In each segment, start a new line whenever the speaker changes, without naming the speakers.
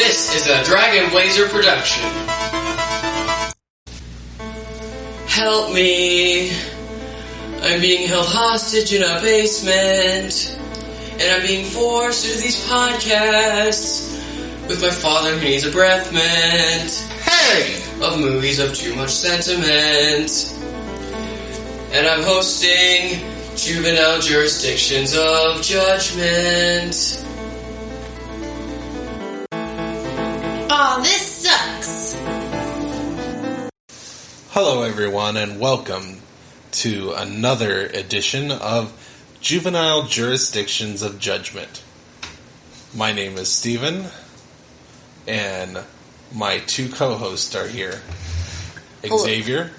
This is a Dragon Blazer production. Help me. I'm being held hostage in a basement. And I'm being forced to do these podcasts with my father who needs a breath mint. Hey! Of movies of too much sentiment. And I'm hosting Juvenile Jurisdictions of Judgment.
Aw, this sucks!
Hello everyone and welcome to another edition of Juvenile Jurisdictions of Judgment. My name is Steven, and my two co-hosts are here.
Hello.
Xavier.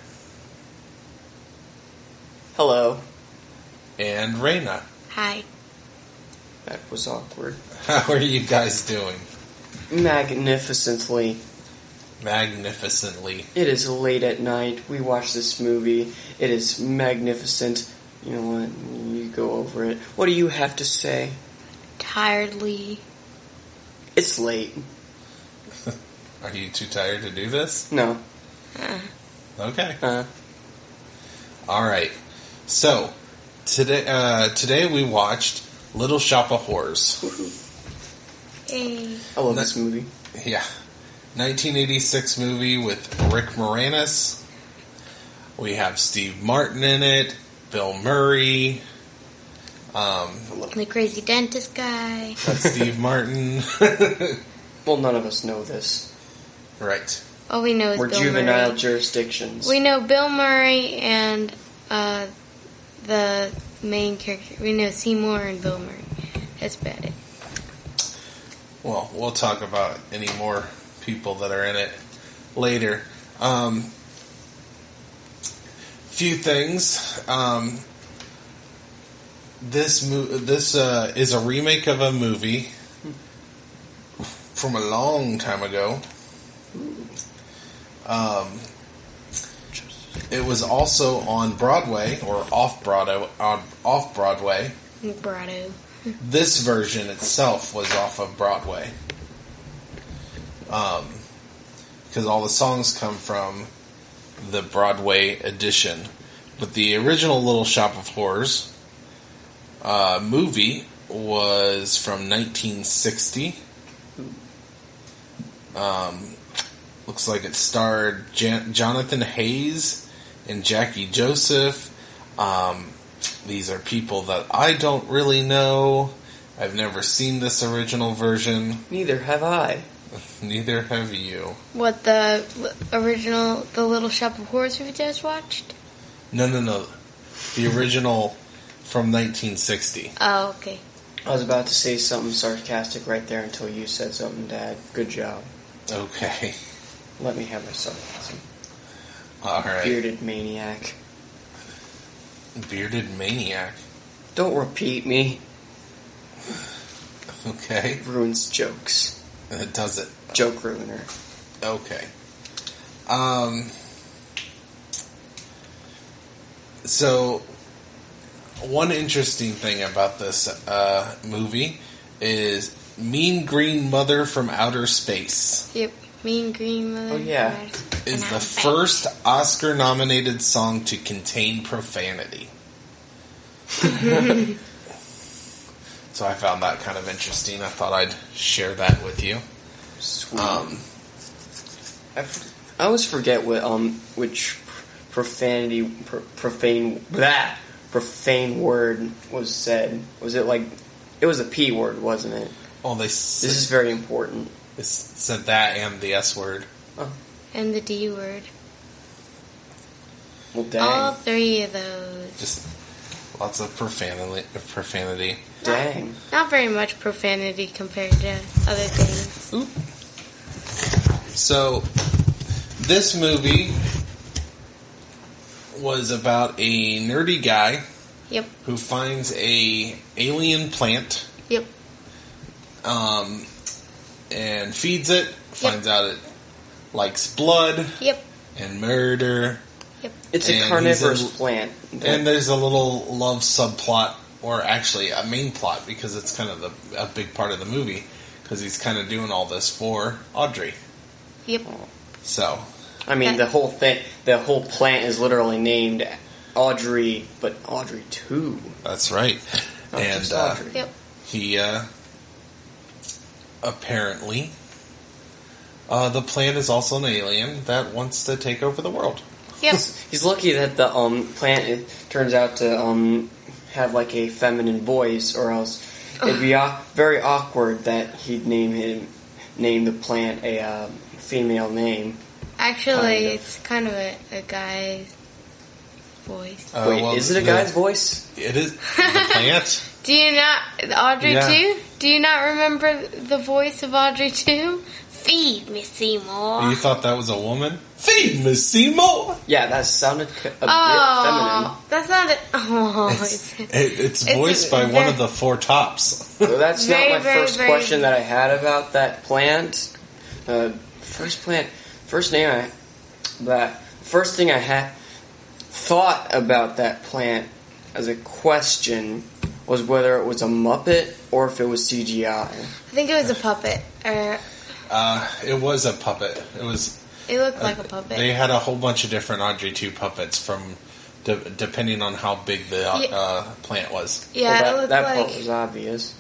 Hello.
And Raina.
Hi.
That was awkward.
How are you guys doing?
Magnificently.
Magnificently.
It is late at night. We watched this movie. It is magnificent. You know what? You go over it. What do you have to say?
Tiredly.
It's late.
Are you too tired to do this?
No.
Okay. Alright. So, today we watched Little Shop of Horrors.
Hey.
I love this movie.
Yeah. 1986 movie with Rick Moranis. We have Steve Martin in it, Bill Murray.
The crazy dentist guy.
That's Steve Martin.
Well, none of us know this.
Right.
All we know is
We're
Bill
juvenile
Murray.
jurisdictions.
We know Bill Murray and the main character. We know Seymour and Bill Murray. That's about it.
Well, we'll talk about any more people that are in it later. Few things. This is a remake of a movie from a long time ago. It was also on Broadway or off Broadway.
Brado.
This version itself was off of Broadway. Because all the songs come from the Broadway edition. But the original Little Shop of Horrors movie was from 1960. Looks like it starred Jonathan Hayes and Jackie Joseph. These are people that I don't really know. I've never seen this original version.
Neither have I.
Neither have you.
What, the original, the Little Shop of Horrors we just watched?
No. The original from 1960.
Oh, okay.
I was about to say something sarcastic right there until you said something, Dad. Good job.
Okay.
Let me have my sarcasm.
Alright.
Bearded maniac.
Bearded maniac.
Don't repeat me.
Okay.
Ruins jokes.
Does it?
Joke ruiner.
Okay. So, one interesting thing about this movie is Mean Green Mother from Outer Space.
Yep. Mean Green Mother.
Oh, yeah.
Is the first Oscar-nominated song to contain profanity. So I found that kind of interesting. I thought I'd share that with you.
Sweet. I always forget which profane word was said. Was it like, it was a P word, wasn't it?
Oh,
This is very important.
They said that and the S word.
Oh.
And the D word.
Well, dang.
All three of those.
Just lots of profanity.
Dang.
Not very much profanity compared to other things.
Oop. So, this movie was about a nerdy guy.
Yep.
Who finds a alien plant.
Yep.
And feeds it. Finds out it likes blood.
Yep.
And murder.
Yep.
It's a carnivorous plant.
And there's a little love subplot, or actually a main plot, because it's kind of a big part of the movie. because he's kind of doing all this for Audrey.
Yep.
So,
I mean, the whole plant is literally named Audrey, but Audrey 2.
that's right.
Not
And
just Audrey.
Yep.
he apparently, the plant is also an alien that wants to take over the world.
Yep.
He's lucky that the plant turns out to have like a feminine voice, or else it'd be very awkward that he'd name the plant a female name.
Actually, it's kind of a guy's voice.
Wait, is it a guy's voice?
It is the plant.
Do you not, Audrey
Yeah.
2? Do you not remember the voice of Audrey 2? Feed me, Seymour.
You thought that was a woman? Feed me, Seymour.
Yeah, that sounded a bit feminine.
That's not it. Oh,
It's voiced by one of the Four Tops.
So that's
Very,
not my
very,
first
very-
question that I had about that plant. First thing I had thought about that plant as a question was whether it was a Muppet or if it was CGI.
I think it was a puppet.
It was a puppet.
It looked like a puppet.
They had a whole bunch of different Audrey 2 puppets from depending on how big the plant was.
Yeah,
Well,
it looked
that
like
part was obvious.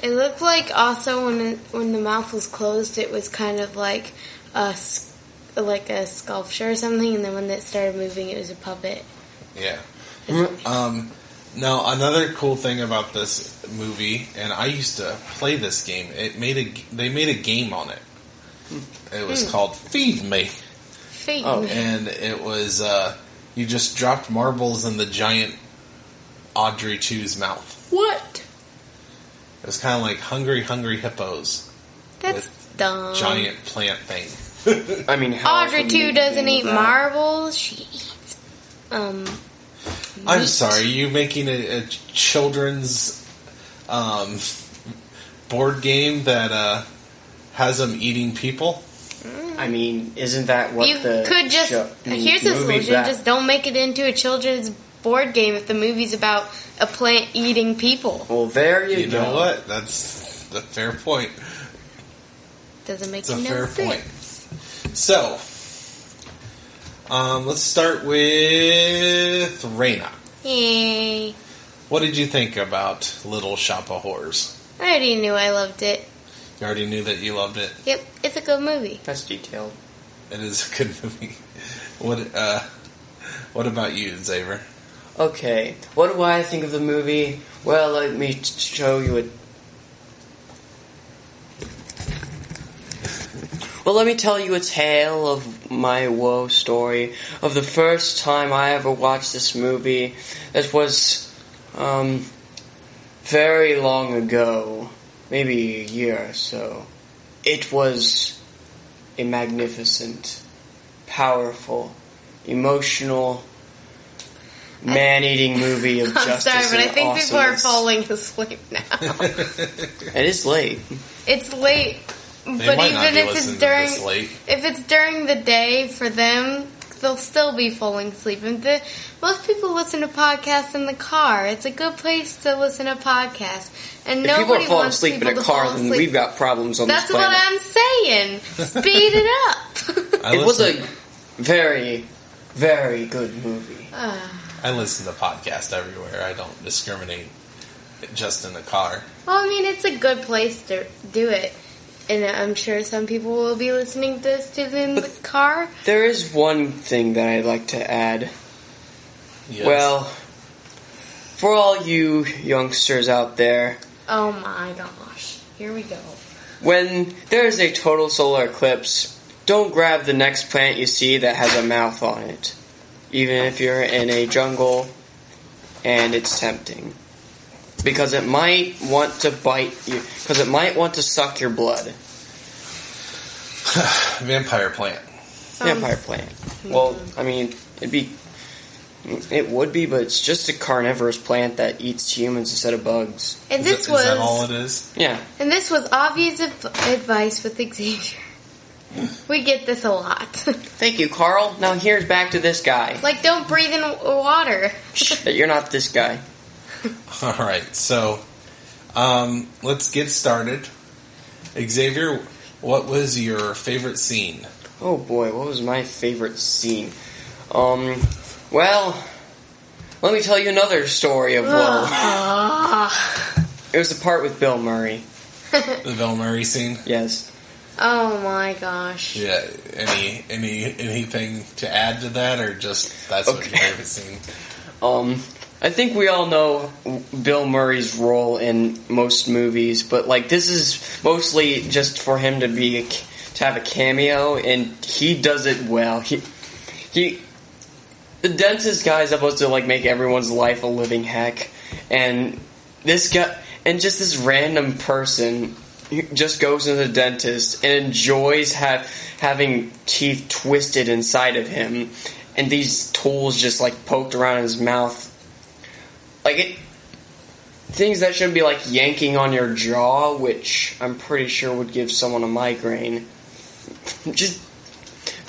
it looked like also when the mouth was closed, it was kind of like a sculpture or something, and then when it started moving, it was a puppet.
Yeah. Now, another cool thing about this movie, and I used to play this game. They made a game on it. It was called Feed Me,
Feed
Oh.
me.
and it was you just dropped marbles in the giant Audrey 2's mouth.
What?
It was kind of like Hungry Hungry Hippos,
That's dumb.
giant plant thing.
I mean, how
Audrey
else would
2
you
doesn't
do
eat
that?
marbles. She eats
I'm
meat.
sorry, you making a children's board game that has them eating people?
I mean, isn't that what
You
the
could just here's the
movie
solution:
that-
just don't make it into a children's board game if the movie's about a plant eating people.
Well, there you
You
go.
know what? That's a fair point.
Doesn't make
It's a
no
fair
sense.
point. So, let's start with Raina.
Yay!
What did you think about Little Shop of Horrors?
I already knew I loved it.
You already knew that you loved it.
Yep, it's a good movie.
That's detailed.
It is a good movie. What about you, Xavier?
Okay, what do I think of the movie? Well, let me show you it. Well, let me tell you a tale of my woe story of the first time I ever watched this movie. It was, very long ago, maybe a year or so. It was a magnificent, powerful, emotional, man-eating movie of
I'm
justice
sorry, but I
and
think people are
awesomeness.
falling asleep now.
It is late.
It's late,
They
but
might not
even
be
if it's
listening to
during
this late.
if it's during the day for them, they'll still be falling asleep. And most people listen to podcasts in the car. It's a good place to listen to podcasts. And
If people
nobody
are falling
wants
asleep in
people
a
to
car,
fall
then
asleep.
we've got problems on
That's
this planet.
what I'm saying. Speed it up.
It was a very, very good movie.
I listen to podcasts everywhere. I don't discriminate just in the car.
Well, I mean, it's a good place to do it. And I'm sure some people will be listening to this in the car.
There is one thing that I'd like to add.
Yes.
Well, for all you youngsters out there,
Oh my gosh. Here we go.
when there is a total solar eclipse, don't grab the next plant you see that has a mouth on it. Even if you're in a jungle and it's tempting. Because it might want to bite you. Because it might want to suck your blood.
Vampire plant.
Vampire plant. Well, I mean, it would be, but it's just a carnivorous plant that eats humans instead of bugs.
And
Is
this
that all it is?
Yeah.
And this was obvious advice with Xavier. We get this a lot.
Thank you, Carl. Now here's back to this guy.
Like, don't breathe in water.
You're not this guy.
All right, so let's get started. Xavier, what was your favorite scene?
Oh boy, what was my favorite scene? Well, let me tell you another story of woe. It was the part with Bill Murray.
The Bill Murray scene?
Yes.
Oh my gosh.
Yeah. Anything to add to that, or just that's what your favorite scene?
I think we all know Bill Murray's role in most movies, but like this is mostly just for him to have a cameo, and he does it well. The dentist guy is supposed to like make everyone's life a living heck, and this guy and just this random person just goes to the dentist and enjoys having teeth twisted inside of him, and these tools just like poked around his mouth. Like things that should be like yanking on your jaw, which I'm pretty sure would give someone a migraine. Just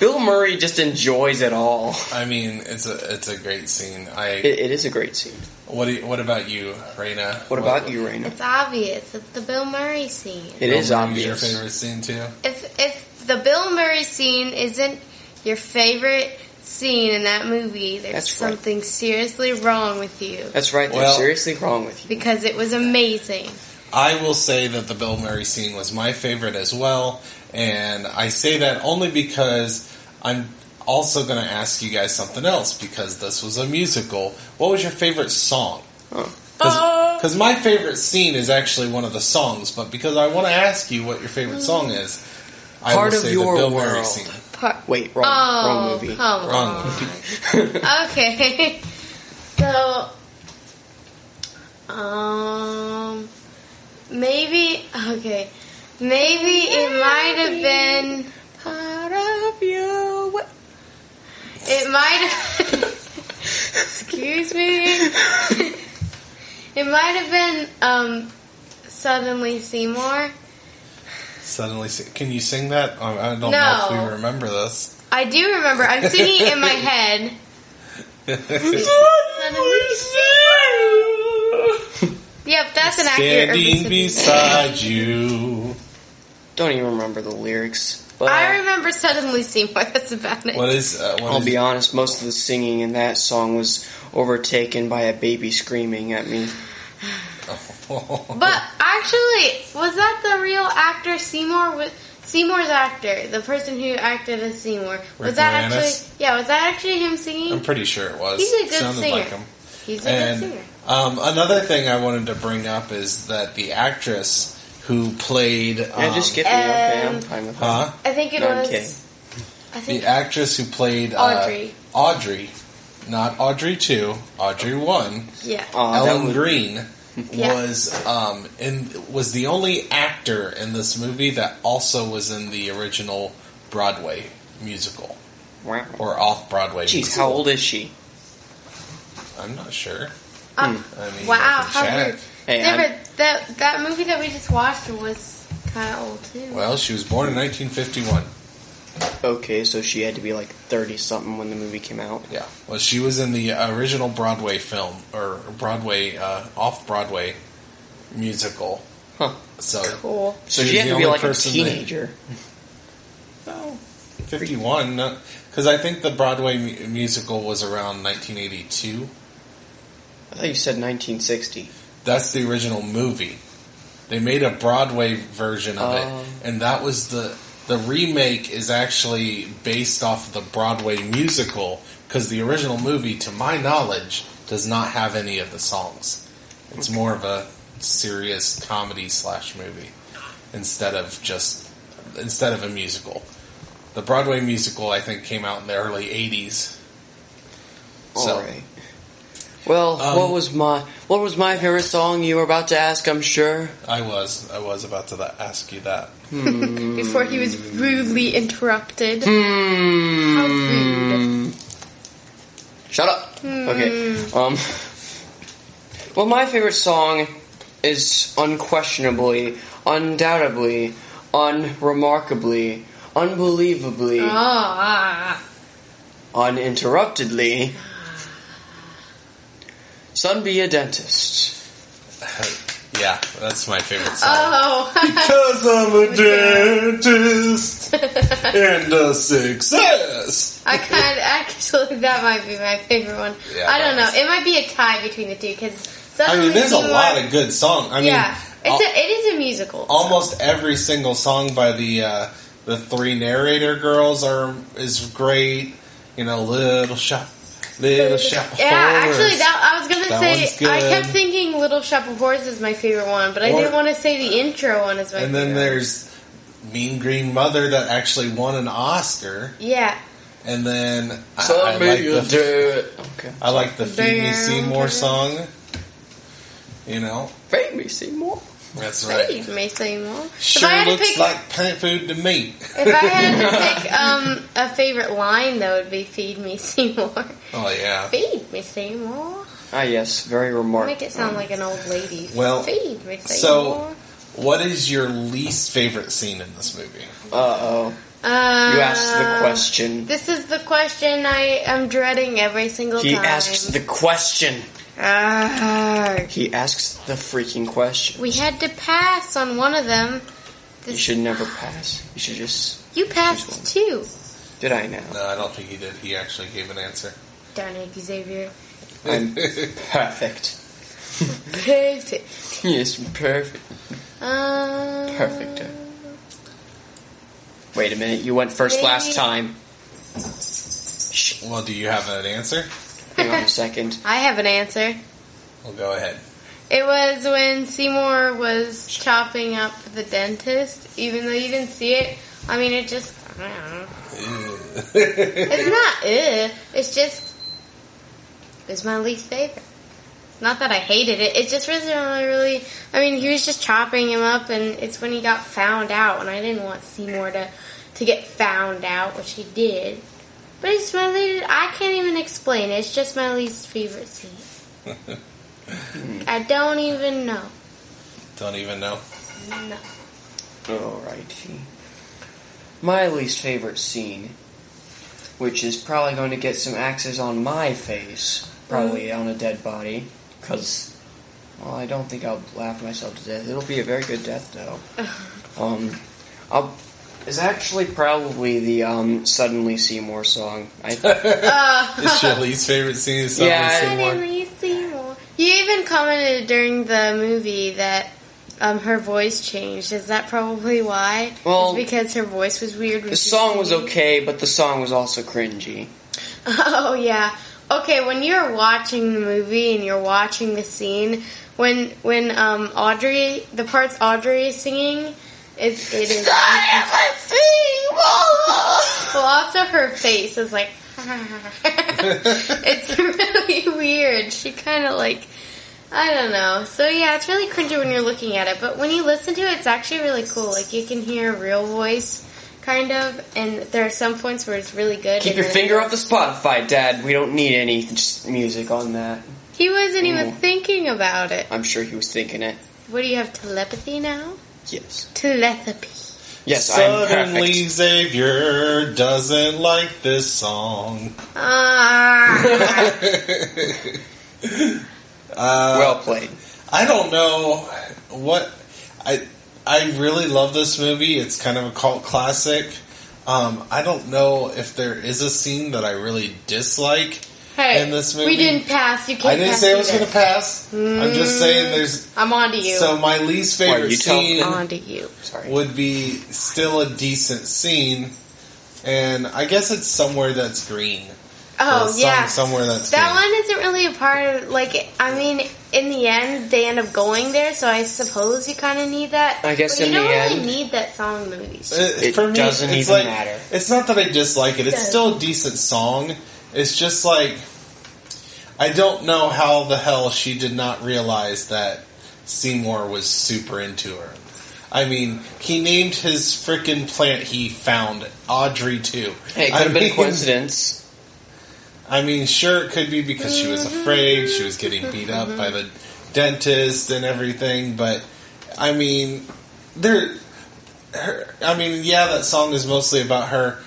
Bill Murray just enjoys it all.
I mean, it's a great scene.
It is a great scene.
What about you, Raina?
What about you, Raina?
It's obvious. It's the Bill Murray scene.
It is obvious.
Your favorite scene too?
If the Bill Murray scene isn't your favorite scene in that movie, there's something seriously wrong with you.
That's right. There's seriously wrong with you.
Because it was amazing.
I will say that the Bill Murray scene was my favorite as well, and I say that only because I'm also going to ask you guys something else, because this was a musical. What was your favorite song? Because my favorite scene is actually one of the songs, but because I want to ask you what your favorite song is, I will say the Bill Murray scene.
Wait, wrong movie.
Wrong movie.
Okay. So, maybe it might have been part of you. It might have excuse me. It might have been Suddenly Seymour.
Can you sing that? I don't know if we remember this.
I do remember. I'm singing it in my head. Yep, that's an accurate
Standing
representation.
beside you.
Don't even remember the lyrics. But
I remember Suddenly Seymour. That's about it.
I'll be honest, most of the singing in that song was overtaken by a baby screaming at me.
But actually, was that the real actor Seymour? Seymour's actor, the person who acted as Seymour, was that actually him singing?
I'm pretty sure it was.
He's a good
Sounded
singer.
like him.
He's a good singer.
Another thing I wanted to bring up is that the actress who played...
just skip me. Okay, I'm fine with that.
Huh?
I think it
No,
was...
I'm kidding.
I think
The actress who played... Audrey. Not Audrey 2, Audrey 1.
Yeah.
Ellen Green
Yeah.
was the only actor in this movie that also was in the original Broadway musical.
Wow.
Or off-Broadway
Jeez,
musical.
how old is she?
I'm not sure.
Wow, how
chat.
weird.
Hey,
that movie that we just watched was kind of old too.
Well, she was born in 1951.
Okay, so she had to be like 30-something when the movie came out.
Yeah. Well, she was in the original Broadway film, or Broadway, off-Broadway musical.
Huh.
So,
Cool.
So she had to be like a teenager.
No, 51. Because I think the Broadway musical was around 1982.
I thought you said 1960.
That's the original movie. They made a Broadway version of it, and that was the remake is actually based off of the Broadway musical, because the original movie, to my knowledge, does not have any of the songs. It's more of a serious comedy / movie instead of a musical. The Broadway musical, I think, came out in the early 80s. So,
Alright. Well, what was my favorite song? You were about to ask, I'm sure.
I was about to ask you that.
Before he was rudely interrupted. How rude.
Shut up. Okay. Well, my favorite song is unquestionably, undoubtedly, unremarkably, unbelievably, uninterruptedly, Son Be a Dentist.
Yeah, that's my favorite song.
Oh.
Because I'm a dentist and a success.
Actually, that might be my favorite one.
Yeah,
I don't know. It might be a tie between the two because
there's a lot of good songs.
It is a musical.
Almost every single song by the three narrator girls is great. Little Shop. Little Shop of
Yeah,
Horrors.
actually, I was gonna say
one's good.
I kept thinking Little Shop of Horrors is my favorite one, but I didn't want to say the intro one is my favorite.
And then there's Mean Green Mother that actually won an Oscar.
Yeah.
And then I like the Feed Me Seymour song.
Feed Me Seymour.
That's right.
Feed Me Seymour.
Sure looks like plant food to me.
If I had to pick a favorite line, though, it would be "Feed Me Seymour."
Oh yeah.
Feed me Seymour.
Ah, yes, very remarkable.
Make it sound like an old lady.
Well,
feed me Seymour.
So, what is your least favorite scene in this movie?
You asked the question.
This is the question I am dreading every single time.
He asks the question. He asks the freaking question.
We had to pass on one of them.
You should never pass. You should just...
You passed too.
Did I now?
No, I don't think he did. He actually gave an answer.
Darn it, Xavier.
I'm perfect.
Perfect.
Yes, perfect. Perfect. Wait a minute, you went first last time. Shh.
Well, do you have an answer?
Hang on a second.
I have an answer.
Well, go ahead.
It was when Seymour was chopping up the dentist, even though you didn't see it. I mean, it just... I don't know. It's not, it's just... It's my least favorite. It's not that I hated it. It just wasn't really... I mean, he was just chopping him up, and it's when he got found out, and I didn't want Seymour to get found out, which he did. But it's my least... I can't even explain it. It's just my least favorite scene. I don't even know.
Don't even know?
No.
Alrighty. My least favorite scene, which is probably going to get some axes on my face, probably on a dead body, because, well, I don't think I'll laugh myself to death. It'll be a very good death, though. It's actually probably the Suddenly Seymour song.
Is your least favorite scene is Suddenly
Seymour? You even commented during the movie that her voice changed. Is that probably why?
Well,
it's because her voice was weird.
The song was okay, but the song was also cringy.
Oh, yeah. Okay, when you're watching the movie and you're watching the scene, when Audrey, the parts Audrey is singing, it is... Well, also her face is like... It's really weird. She kind of like... I don't know. So yeah, it's really cringy when you're looking at it, but when you listen to it, it's actually really cool. Like, you can hear a real voice, kind of, and there are some points where it's really good.
Keep your finger off the Spotify, Dad. We don't need any just music on that.
He wasn't even thinking about it.
I'm sure he was thinking it.
What, do you have telepathy now?
Yes.
Telepathy.
Yes, I'm
Suddenly
perfect.
Xavier doesn't like this song.
Well played.
I don't know what... I really love this movie. It's kind of a cult classic. I don't know if there is a scene that I really dislike in this movie.
We didn't pass. You can't.
I didn't say I was going to pass. I'm just saying there's...
I'm on to you.
So my least favorite scene
on to you.
would be still a decent scene, and I guess it's Somewhere That's Green.
Oh, yeah.
Somewhere That's
That
Green.
one isn't really a part of, like, I mean, in the end, they end up going there, so I suppose you kind of need that.
I guess
but
in the end...
you don't really need that song in movies.
It
for me,
doesn't
it's
even
like,
matter.
It's not that I dislike it. It's still a decent song. It's just like, I don't know how the hell she did not realize that Seymour was super into her. I mean, he named his frickin' plant he found Audrey too.
Hey, it could have been a coincidence.
I mean, sure, it could be because she was afraid, she was getting beat up by the dentist and everything, but, I mean, yeah, that song is mostly about her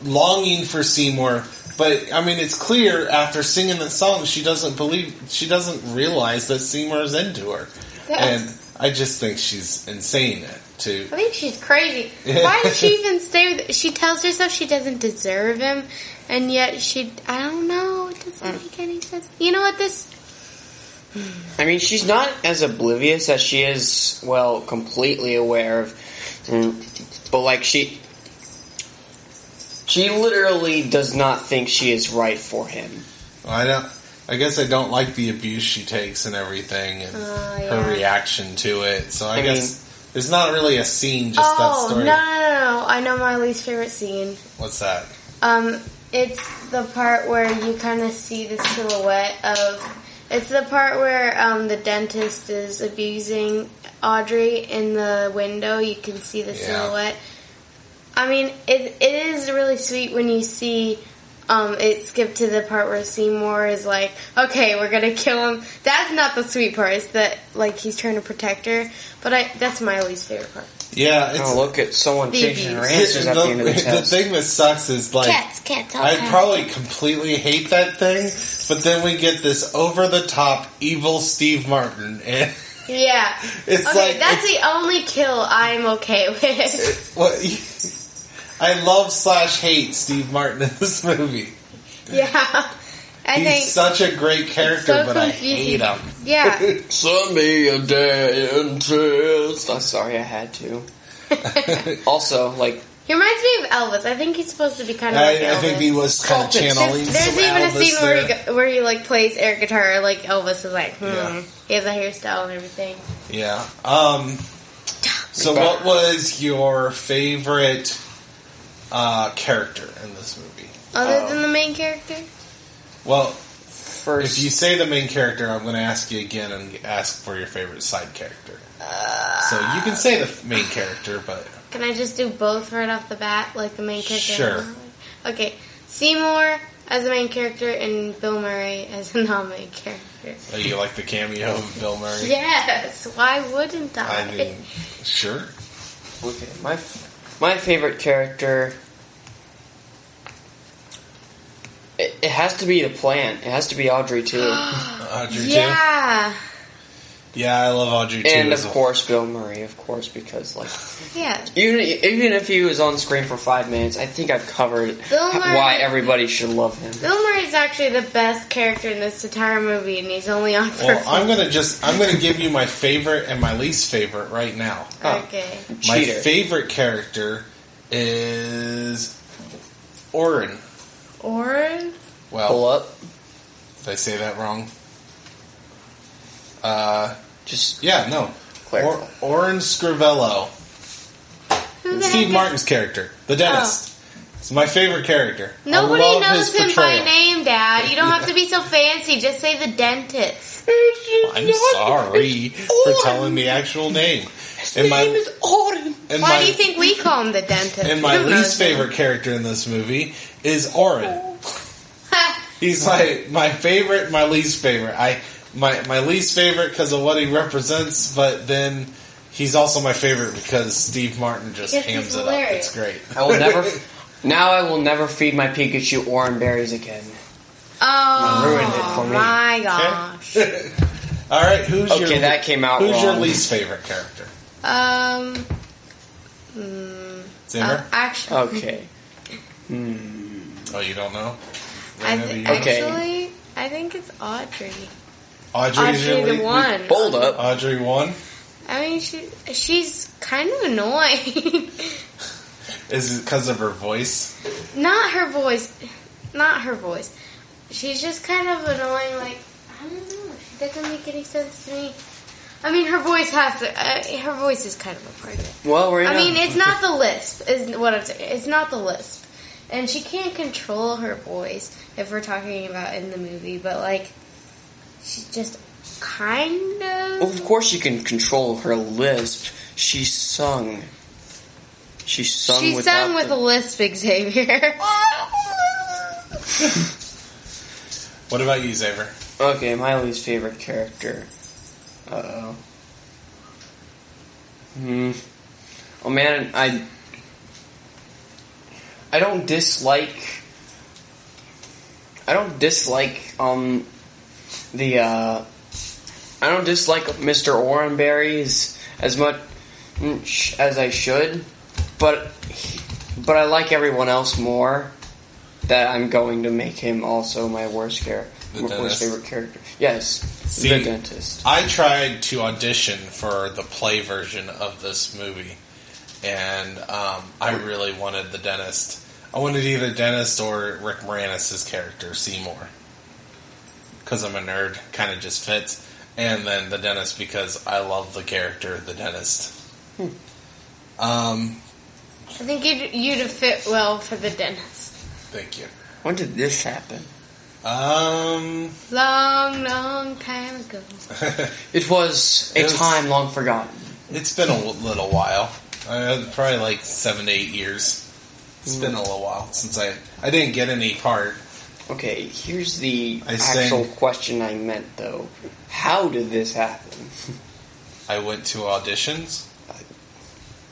longing for Seymour, but, I mean, it's clear after singing that song, she doesn't realize that Seymour's into her. And, I just think she's insane to.
I think she's crazy. Why does she even stay with... She tells herself she doesn't deserve him, and yet she... I don't know. It doesn't make any sense. You know what, this...
I mean, she's not as oblivious as she is, well, completely aware of... But, like, she literally does not think she is right for him.
I guess I don't like the abuse she takes and everything, and her reaction to it. So I guess there's not really a scene, just that story.
No. I know my least favorite scene.
What's that?
It's the part where you kind of see the silhouette of... It's the part where the dentist is abusing Audrey in the window. You can see the silhouette. I mean, it is really sweet when you see... it skipped to the part where Seymour is like, okay, we're gonna kill him. That's not the sweet part. It's that, like, he's trying to protect her. But that's my least favorite part.
Yeah, it's...
look at someone changing her answers at the end of the test.
The thing that sucks is, like...
Cats.
I'd probably completely hate that thing, but then we get this over-the-top evil Steve Martin, and...
Yeah.
It's
okay,
like...
that's the only kill I'm okay with.
I love/hate Steve Martin in this movie.
Yeah.
He's such a great character, but I hate him.
Yeah.
Send me a dentist. I'm sorry, I had to. Also, like...
He reminds me of Elvis. I think he's supposed to be kind of like Elvis.
I think he was kind of channeling
There's
some
even a
Elvis
scene where he like plays air guitar, like Elvis is like, He has a hairstyle and everything.
Yeah. So what was your favorite character in this movie?
Other than the main character?
Well,
first,
if you say the main character, I'm going to ask you again and ask for your favorite side character. So you can say the main character, but...
Can I just do both right off the bat, like the main character?
Sure.
Okay, Seymour as the main character and Bill Murray as the non-main character.
Oh, you like the cameo of Bill Murray?
Yes, why wouldn't I?
I mean, sure.
Okay, my favorite character... It has to be the plant. It has to be Audrey, too.
Audrey,
yeah.
too? Yeah, I love Audrey, too.
And, of course, Bill Murray, of course, because, like...
Yeah.
Even if he was on screen for 5 minutes, I think I've covered why everybody should love him.
Bill Murray's actually the best character in this entire movie, and he's only on for...
Well, I'm gonna give you my favorite and my least favorite right now.
Okay.
My favorite character is Oren.
Oren?
Well,
pull up.
Did I say that wrong? Oren Scrivello. Steve Martin's character, the dentist. It's my favorite character.
Nobody knows him by name, Dad. You don't have to be so fancy. Just say the dentist.
I'm sorry for telling the actual name.
His name is Oren.
Why do you think we call him the dentist?
And my least favorite character in this movie is Oren. He's my favorite, my least favorite. My least favorite because of what he represents, but then he's also my favorite because Steve Martin just hams it up. It's great.
I will never feed my Pikachu Oren berries again.
Oh,
you ruined it for me.
My gosh.
Okay. All right, who's your
wrong.
least favorite character? Zimmer?
Actually,
okay.
Oh, you don't know?
Actually, I think it's Audrey.
Audrey's
Audrey the one.
Hold up.
Audrey won?
I mean, she's kind of annoying.
Is it because of her voice?
Not her voice. She's just kind of annoying. Like, I don't know. She doesn't make any sense to me. I mean, her voice her voice is kind of a part of it.
Well,
it's not the lisp. Is what I'm saying. It's not the lisp, and she can't control her voice if we're talking about in the movie. But like, she's just kind of.
Well, of course, you can control her lisp. She sung with a
lisp, Xavier.
What about you, Xavier?
Okay, my least favorite character. Uh-oh. Oh man, I don't dislike the I don't dislike Mr. Orenberry as much as I should, but I like everyone else more. That I'm going to make him also my worst favorite character. Yes,
See,
the dentist.
I tried to audition for the play version of this movie, and I really wanted the dentist. I wanted either dentist or Rick Moranis' character, Seymour. Because I'm a nerd, kind of just fits. And then the dentist because I love the character, the dentist.
I think you'd have fit well for the dentist.
Thank you.
When did this happen?
Long time ago.
It was a time long forgotten.
It's been a little while. Probably like 7 to 8 years. It's been a little while since I didn't get any part.
Okay, here's the actual question I meant, though. How did this happen?
I went to auditions.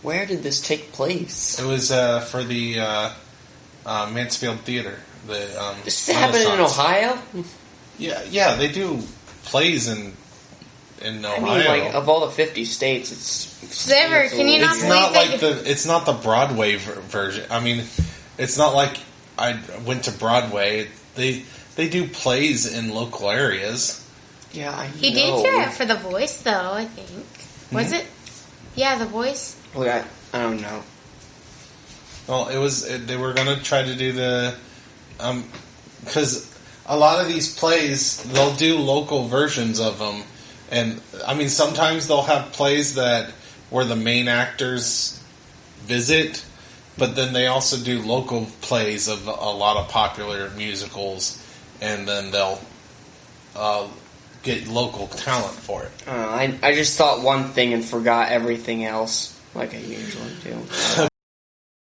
Where did this take place?
It was for the Mansfield Theater.
This happened in Ohio?
Yeah, they do plays in Ohio.
I mean, like, of all the 50 states, it's
can you not
It's not like it's not the Broadway version. I mean, it's not like I went to Broadway. They do plays in local areas.
Yeah, I know.
He did do it for The Voice, though, I think. Was it? Yeah, The Voice.
Well, I don't know.
Well, they were going to try to do the... because a lot of these plays, they'll do local versions of them. And, I mean, sometimes they'll have plays where the main actors visit, but then they also do local plays of a lot of popular musicals, and then they'll get local talent for it.
I just thought one thing and forgot everything else, like I usually do.